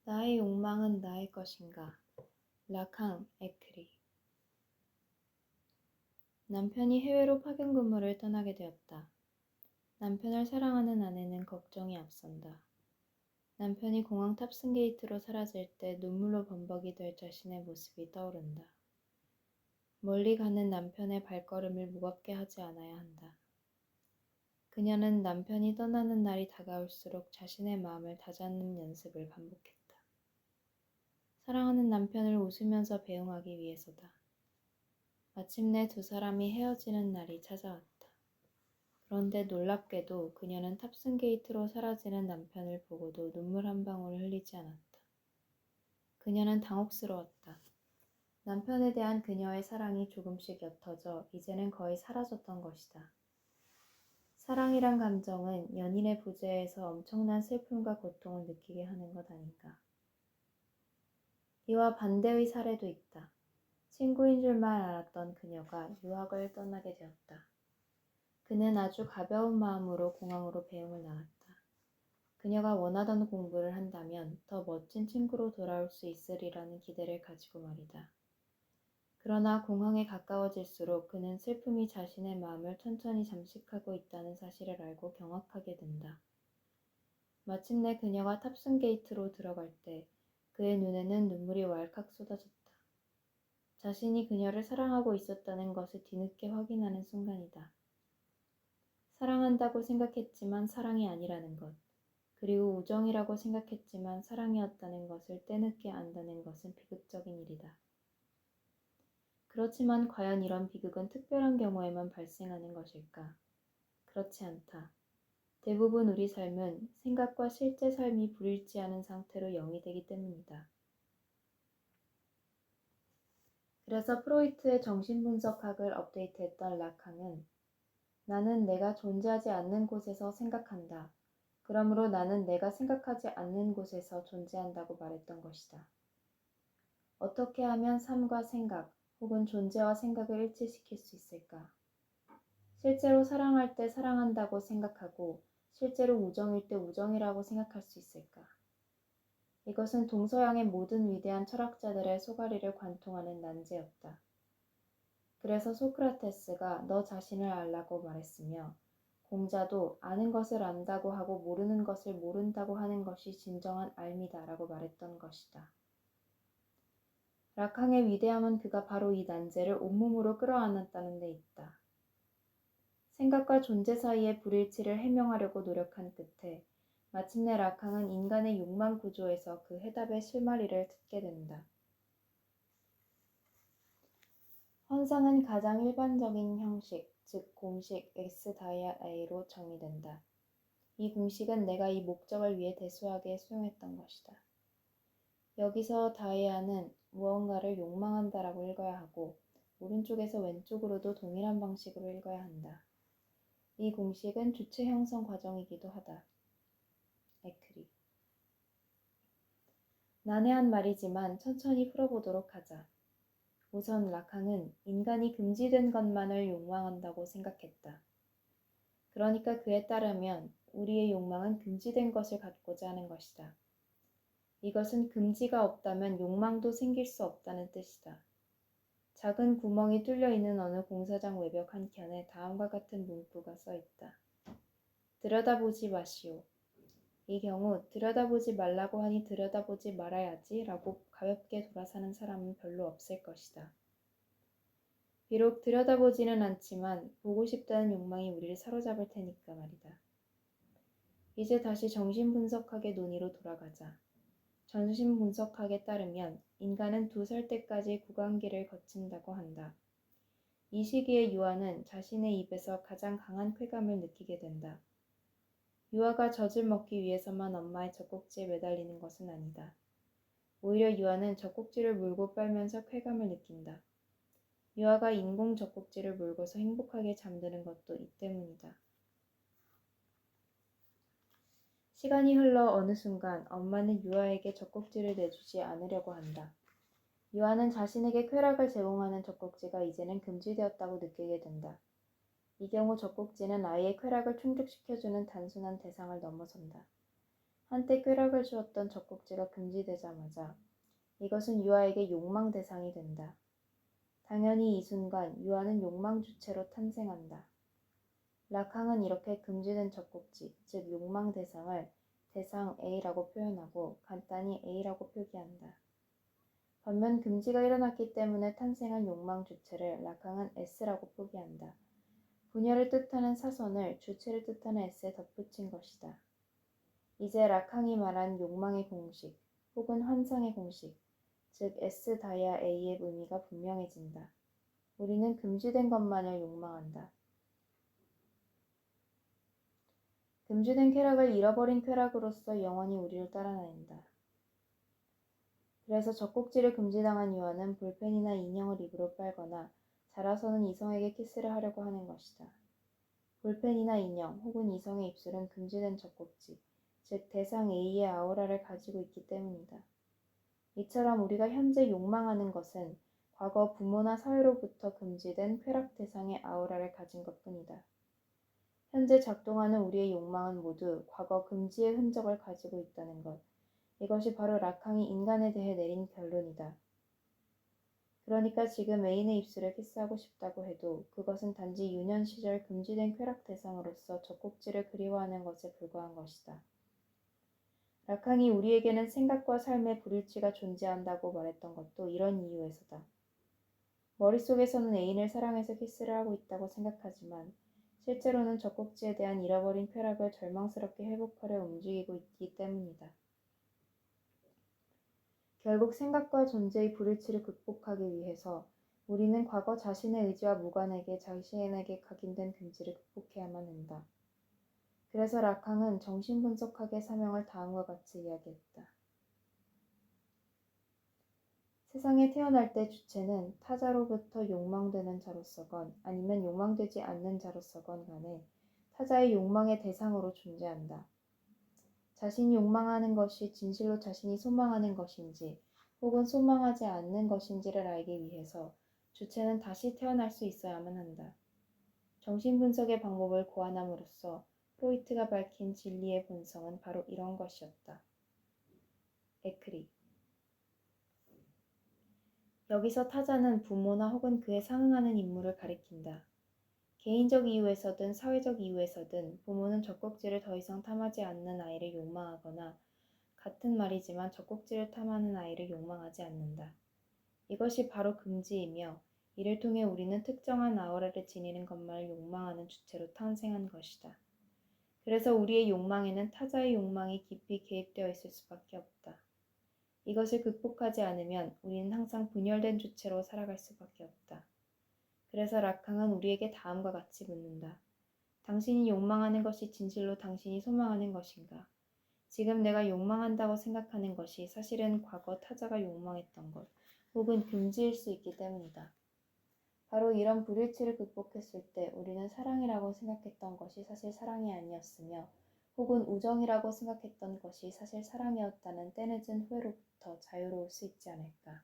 나의 욕망은 나의 것인가? 라캉 에크리. 남편이 해외로 파견 근무를 떠나게 되었다. 남편을 사랑하는 아내는 걱정이 앞선다. 남편이 공항 탑승 게이트로 사라질 때 눈물로 범벅이 될 자신의 모습이 떠오른다. 멀리 가는 남편의 발걸음을 무겁게 하지 않아야 한다. 그녀는 남편이 떠나는 날이 다가올수록 자신의 마음을 다잡는 연습을 반복했다. 사랑하는 남편을 웃으면서 배웅하기 위해서다. 마침내 두 사람이 헤어지는 날이 찾아왔다. 그런데 놀랍게도 그녀는 탑승 게이트로 사라지는 남편을 보고도 눈물 한 방울을 흘리지 않았다. 그녀는 당혹스러웠다. 남편에 대한 그녀의 사랑이 조금씩 옅어져 이제는 거의 사라졌던 것이다. 사랑이란 감정은 연인의 부재에서 엄청난 슬픔과 고통을 느끼게 하는 것 아닌가. 이와 반대의 사례도 있다. 친구인 줄만 알았던 그녀가 유학을 떠나게 되었다. 그는 아주 가벼운 마음으로 공항으로 배웅을 나갔다. 그녀가 원하던 공부를 한다면 더 멋진 친구로 돌아올 수 있으리라는 기대를 가지고 말이다. 그러나 공항에 가까워질수록 그는 슬픔이 자신의 마음을 천천히 잠식하고 있다는 사실을 알고 경악하게 된다. 마침내 그녀가 탑승 게이트로 들어갈 때 그의 눈에는 눈물이 왈칵 쏟아졌다. 자신이 그녀를 사랑하고 있었다는 것을 뒤늦게 확인하는 순간이다. 사랑한다고 생각했지만 사랑이 아니라는 것, 그리고 우정이라고 생각했지만 사랑이었다는 것을 때늦게 안다는 것은 비극적인 일이다. 그렇지만 과연 이런 비극은 특별한 경우에만 발생하는 것일까? 그렇지 않다. 대부분 우리 삶은 생각과 실제 삶이 불일치하는 상태로 영위되기 때문이다. 그래서 프로이트의 정신분석학을 업데이트했던 라캉은 나는 내가 존재하지 않는 곳에서 생각한다. 그러므로 나는 내가 생각하지 않는 곳에서 존재한다고 말했던 것이다. 어떻게 하면 삶과 생각 혹은 존재와 생각을 일치시킬 수 있을까? 실제로 사랑할 때 사랑한다고 생각하고 실제로 우정일 때 우정이라고 생각할 수 있을까? 이것은 동서양의 모든 위대한 철학자들의 소가리를 관통하는 난제였다. 그래서 소크라테스가 너 자신을 알라고 말했으며 공자도 아는 것을 안다고 하고 모르는 것을 모른다고 하는 것이 진정한 알미다 라고 말했던 것이다. 라캉의 위대함은 그가 바로 이 난제를 온몸으로 끌어안았다는 데 있다. 생각과 존재 사이의 불일치를 해명하려고 노력한 끝에 마침내 라캉은 인간의 욕망 구조에서 그 해답의 실마리를 듣게 된다. 환상은 가장 일반적인 형식, 즉 공식 X-A로 정의된다. 이 공식은 내가 이 목적을 위해 대수하게 수용했던 것이다. 여기서 다이아는 무언가를 욕망한다라고 읽어야 하고 오른쪽에서 왼쪽으로도 동일한 방식으로 읽어야 한다. 이 공식은 주체 형성 과정이기도 하다. 에크리. 난해한 말이지만 천천히 풀어보도록 하자. 우선 라캉은 인간이 금지된 것만을 욕망한다고 생각했다. 그러니까 그에 따르면 우리의 욕망은 금지된 것을 갖고자 하는 것이다. 이것은 금지가 없다면 욕망도 생길 수 없다는 뜻이다. 작은 구멍이 뚫려 있는 어느 공사장 외벽 한켠에 다음과 같은 문구가 써 있다. 들여다보지 마시오. 이 경우 들여다보지 말라고 하니 들여다보지 말아야지 라고 가볍게 돌아서는 사람은 별로 없을 것이다. 비록 들여다보지는 않지만 보고 싶다는 욕망이 우리를 사로잡을 테니까 말이다. 이제 다시 정신분석학의 논의로 돌아가자. 정신분석학에 따르면 인간은 2살 때까지 구강기를 거친다고 한다. 이 시기에 유아는 자신의 입에서 가장 강한 쾌감을 느끼게 된다. 유아가 젖을 먹기 위해서만 엄마의 젖꼭지에 매달리는 것은 아니다. 오히려 유아는 젖꼭지를 물고 빨면서 쾌감을 느낀다. 유아가 인공 젖꼭지를 물고서 행복하게 잠드는 것도 이 때문이다. 시간이 흘러 어느 순간 엄마는 유아에게 젖꼭지를 내주지 않으려고 한다. 유아는 자신에게 쾌락을 제공하는 젖꼭지가 이제는 금지되었다고 느끼게 된다. 이 경우 젖꼭지는 아이의 쾌락을 충족시켜주는 단순한 대상을 넘어선다. 한때 쾌락을 주었던 젖꼭지가 금지되자마자 이것은 유아에게 욕망 대상이 된다. 당연히 이 순간 유아는 욕망 주체로 탄생한다. 락항은 이렇게 금지된 젖꼭지, 즉 욕망 대상을 대상 A라고 표현하고 간단히 A라고 표기한다. 반면 금지가 일어났기 때문에 탄생한 욕망 주체를 락항은 S라고 표기한다. 분열을 뜻하는 사선을 주체를 뜻하는 S에 덧붙인 것이다. 이제 락항이 말한 욕망의 공식 혹은 환상의 공식, 즉 S 다이아 A의 의미가 분명해진다. 우리는 금지된 것만을 욕망한다. 금지된 쾌락을 잃어버린 쾌락으로서 영원히 우리를 따라다닌다. 그래서 젖꼭지를 금지당한 유아는 볼펜이나 인형을 입으로 빨거나 자라서는 이성에게 키스를 하려고 하는 것이다. 볼펜이나 인형 혹은 이성의 입술은 금지된 젖꼭지, 즉 대상 A의 아우라를 가지고 있기 때문이다. 이처럼 우리가 현재 욕망하는 것은 과거 부모나 사회로부터 금지된 쾌락 대상의 아우라를 가진 것뿐이다. 현재 작동하는 우리의 욕망은 모두 과거 금지의 흔적을 가지고 있다는 것. 이것이 바로 락항이 인간에 대해 내린 결론이다. 그러니까 지금 애인의 입술을 키스하고 싶다고 해도 그것은 단지 유년 시절 금지된 쾌락 대상으로서 젖꼭지를 그리워하는 것에 불과한 것이다. 락항이 우리에게는 생각과 삶의 불일치가 존재한다고 말했던 것도 이런 이유에서다. 머릿속에서는 애인을 사랑해서 키스를 하고 있다고 생각하지만 실제로는 젖꼭지에 대한 잃어버린 쾌락을 절망스럽게 회복하려 움직이고 있기 때문이다. 결국 생각과 존재의 불일치를 극복하기 위해서 우리는 과거 자신의 의지와 무관하게 자신에게 각인된 금지를 극복해야만 한다. 그래서 락항은 정신분석학의 사명을 다음과 같이 이야기했다. 세상에 태어날 때 주체는 타자로부터 욕망되는 자로서건 아니면 욕망되지 않는 자로서건 간에 타자의 욕망의 대상으로 존재한다. 자신이 욕망하는 것이 진실로 자신이 소망하는 것인지 혹은 소망하지 않는 것인지를 알기 위해서 주체는 다시 태어날 수 있어야만 한다. 정신분석의 방법을 고안함으로써 프로이트가 밝힌 진리의 본성은 바로 이런 것이었다. 에크리. 여기서 타자는 부모나 혹은 그에 상응하는 인물을 가리킨다. 개인적 이유에서든 사회적 이유에서든 부모는 젖꼭지를 더 이상 탐하지 않는 아이를 욕망하거나 같은 말이지만 젖꼭지를 탐하는 아이를 욕망하지 않는다. 이것이 바로 금지이며 이를 통해 우리는 특정한 아우라를 지니는 것만을 욕망하는 주체로 탄생한 것이다. 그래서 우리의 욕망에는 타자의 욕망이 깊이 개입되어 있을 수밖에 없다. 이것을 극복하지 않으면 우리는 항상 분열된 주체로 살아갈 수밖에 없다. 그래서 락항은 우리에게 다음과 같이 묻는다. 당신이 욕망하는 것이 진실로 당신이 소망하는 것인가? 지금 내가 욕망한다고 생각하는 것이 사실은 과거 타자가 욕망했던 것, 혹은 금지일 수 있기 때문이다. 바로 이런 불일치를 극복했을 때 우리는 사랑이라고 생각했던 것이 사실 사랑이 아니었으며 혹은 우정이라고 생각했던 것이 사실 사랑이었다는 때늦은 후회로부터 자유로울 수 있지 않을까.